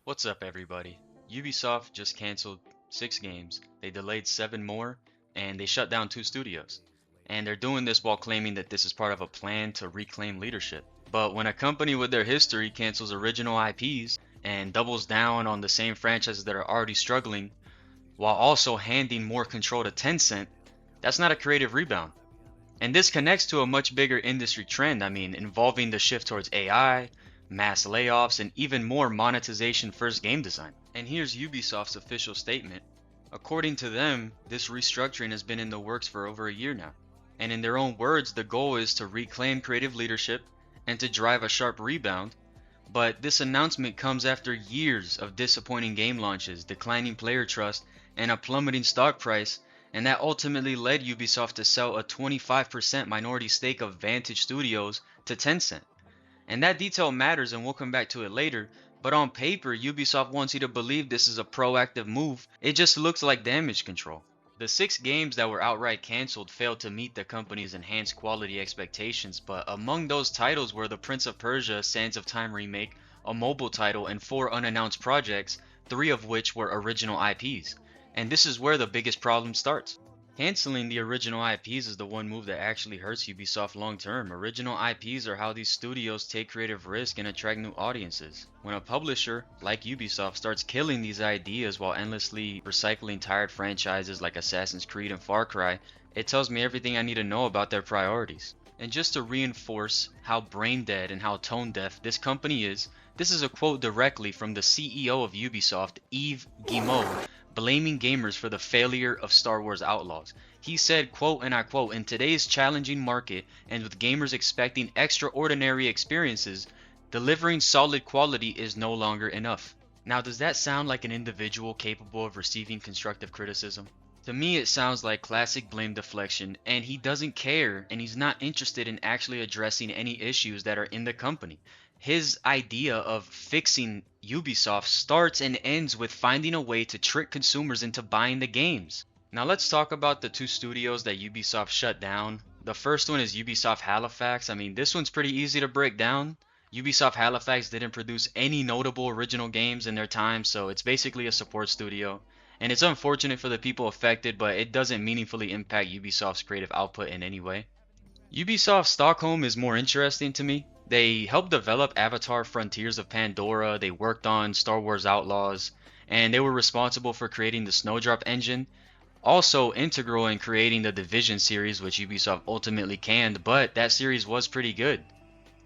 What's up, everybody? Ubisoft just canceled 6 games, they delayed 7 more, and they shut down 2 studios. And they're doing this while claiming that this is part of a plan to reclaim leadership. But when a company with their history cancels original IPs and doubles down on the same franchises that are already struggling, while also handing more control to Tencent, that's not a creative rebound. And this connects to a much bigger industry trend, involving the shift towards AI, mass layoffs, and even more monetization first game design. And here's Ubisoft's official statement. According to them, this restructuring has been in the works for over a year now. And in their own words, the goal is to reclaim creative leadership and to drive a sharp rebound. But this announcement comes after years of disappointing game launches, declining player trust, and a plummeting stock price, and that ultimately led Ubisoft to sell a 25% minority stake of Vantage Studios to Tencent. And that detail matters, and we'll come back to it later, but on paper, Ubisoft wants you to believe this is a proactive move. It just looks like damage control. The 6 games that were outright cancelled failed to meet the company's enhanced quality expectations, but among those titles were the Prince of Persia Sands of Time remake, a mobile title, and 4 unannounced projects, 3 of which were original IPs. And this is where the biggest problem starts. Canceling the original IPs is the one move that actually hurts Ubisoft long term. Original IPs are how these studios take creative risk and attract new audiences. When a publisher, like Ubisoft, starts killing these ideas while endlessly recycling tired franchises like Assassin's Creed and Far Cry, it tells me everything I need to know about their priorities. And just to reinforce how brain dead and how tone deaf this company is, this is a quote directly from the CEO of Ubisoft, Yves Guillemot, blaming gamers for the failure of Star Wars Outlaws. He said, quote, and I quote, "In today's challenging market and with gamers expecting extraordinary experiences, delivering solid quality is no longer enough." Now, does that sound like an individual capable of receiving constructive criticism? To me, it sounds like classic blame deflection, and he doesn't care, and he's not interested in actually addressing any issues that are in the company. His idea of fixing Ubisoft starts and ends with finding a way to trick consumers into buying the games. Now let's talk about the 2 studios that Ubisoft shut down. The first one is Ubisoft Halifax. This one's pretty easy to break down. Ubisoft Halifax didn't produce any notable original games in their time, so it's basically a support studio. And it's unfortunate for the people affected, but it doesn't meaningfully impact Ubisoft's creative output in any way. Ubisoft Stockholm is more interesting to me. They helped develop Avatar Frontiers of Pandora, they worked on Star Wars Outlaws, and they were responsible for creating the Snowdrop engine. Also integral in creating the Division series, which Ubisoft ultimately canned, but that series was pretty good.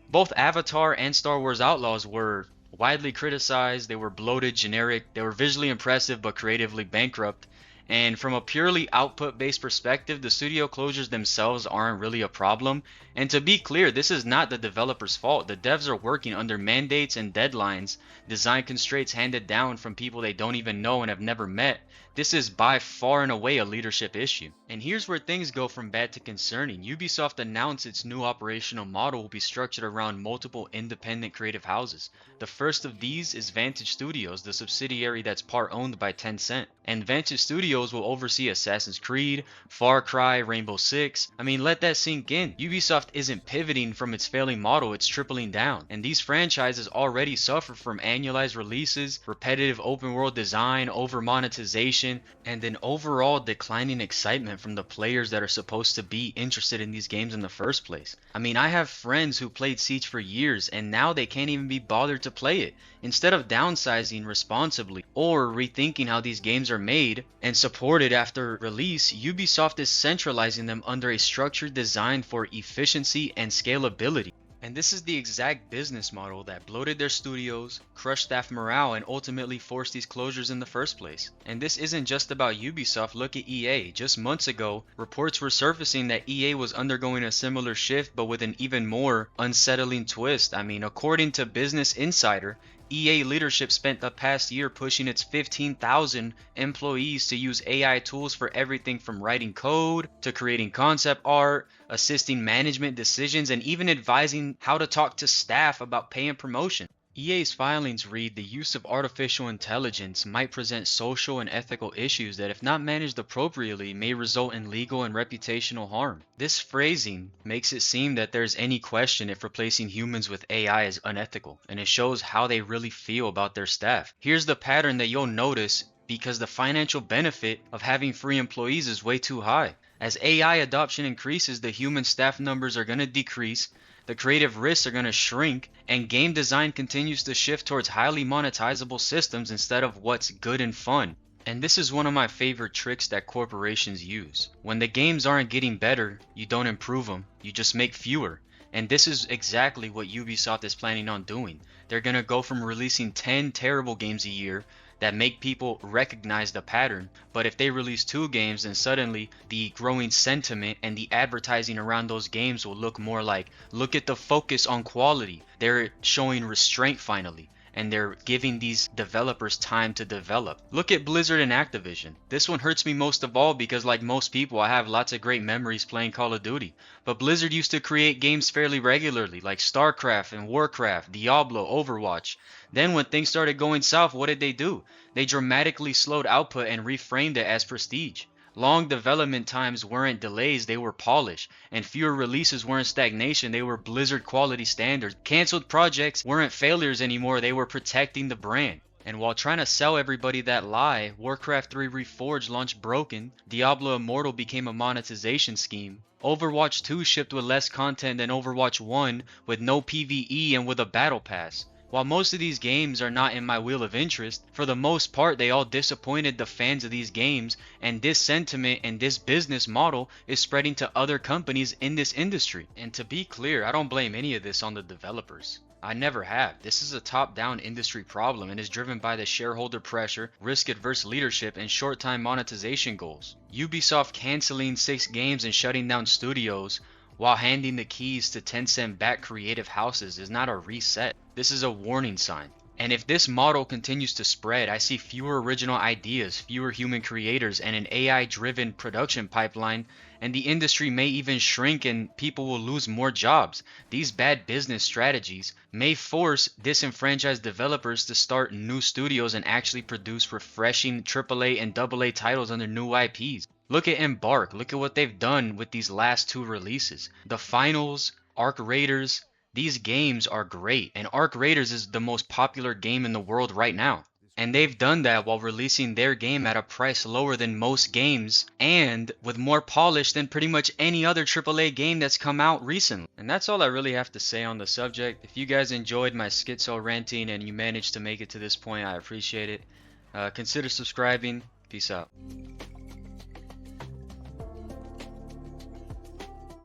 Both Avatar and Star Wars Outlaws were widely criticized, they were bloated, generic, they were visually impressive but creatively bankrupt. And from a purely output-based perspective, the studio closures themselves aren't really a problem. And to be clear, this is not the developers' fault. The devs are working under mandates and deadlines, design constraints handed down from people they don't even know and have never met. This is by far and away a leadership issue. And here's where things go from bad to concerning. Ubisoft announced its new operational model will be structured around multiple independent creative houses. The first of these is Vantage Studios, the subsidiary that's part owned by Tencent. And Vantage Studios will oversee Assassin's Creed, Far Cry, Rainbow Six. Let that sink in. Ubisoft isn't pivoting from its failing model, it's tripling down. And these franchises already suffer from annualized releases, repetitive open world design, over monetization, and an overall declining excitement from the players that are supposed to be interested in these games in the first place. I have friends who played Siege for years and now they can't even be bothered to play it. Instead of downsizing responsibly or rethinking how these games are made and supported after release, Ubisoft is centralizing them under a structure designed for efficiency and scalability. And this is the exact business model that bloated their studios, crushed staff morale, and ultimately forced these closures in the first place. And this isn't just about Ubisoft, look at EA. Just months ago, reports were surfacing that EA was undergoing a similar shift but with an even more unsettling twist. According to Business Insider, EA leadership spent the past year pushing its 15,000 employees to use AI tools for everything from writing code to creating concept art, assisting management decisions, and even advising how to talk to staff about pay and promotion. EA's filings read the use of artificial intelligence might present social and ethical issues that, if not managed appropriately, may result in legal and reputational harm. This phrasing makes it seem that there's any question if replacing humans with AI is unethical, and it shows how they really feel about their staff. Here's the pattern that you'll notice because the financial benefit of having free employees is way too high. As AI adoption increases, the human staff numbers are going to decrease, the creative risks are going to shrink, and game design continues to shift towards highly monetizable systems instead of what's good and fun. And this is one of my favorite tricks that corporations use. When the games aren't getting better, you don't improve them, you just make fewer. And this is exactly what Ubisoft is planning on doing. They're going to go from releasing 10 terrible games a year that make people recognize the pattern, but if they release 2 games, then suddenly the growing sentiment and the advertising around those games will look more like, look at the focus on quality. They're showing restraint finally, and they're giving these developers time to develop. Look at Blizzard and Activision. This one hurts me most of all because, like most people, I have lots of great memories playing Call of Duty. But Blizzard used to create games fairly regularly, like StarCraft and Warcraft, Diablo, Overwatch. Then when things started going south, what did they do? They dramatically slowed output and reframed it as prestige. Long development times weren't delays, they were polish, and fewer releases weren't stagnation, they were Blizzard quality standards. Cancelled projects weren't failures anymore, they were protecting the brand. And while trying to sell everybody that lie, Warcraft 3 Reforged launched broken, Diablo Immortal became a monetization scheme, Overwatch 2 shipped with less content than Overwatch 1 with no PvE and with a battle pass. While most of these games are not in my wheel of interest, for the most part they all disappointed the fans of these games, and this sentiment and this business model is spreading to other companies in this industry. And to be clear, I don't blame any of this on the developers. I never have. This is a top-down industry problem and is driven by the shareholder pressure, risk-adverse leadership, and short-time monetization goals. Ubisoft canceling 6 games and shutting down studios while handing the keys to Tencent-backed creative houses is not a reset. This is a warning sign. And if this model continues to spread, I see fewer original ideas, fewer human creators, and an AI-driven production pipeline, and the industry may even shrink and people will lose more jobs. These bad business strategies may force disenfranchised developers to start new studios and actually produce refreshing AAA and AA titles under new IPs. Look at Embark, look at what they've done with these last 2 releases. The Finals, Arc Raiders, these games are great, and Arc Raiders is the most popular game in the world right now. And they've done that while releasing their game at a price lower than most games and with more polish than pretty much any other AAA game that's come out recently. And that's all I really have to say on the subject. If you guys enjoyed my schizo ranting and you managed to make it to this point, I appreciate it. Consider subscribing. Peace out.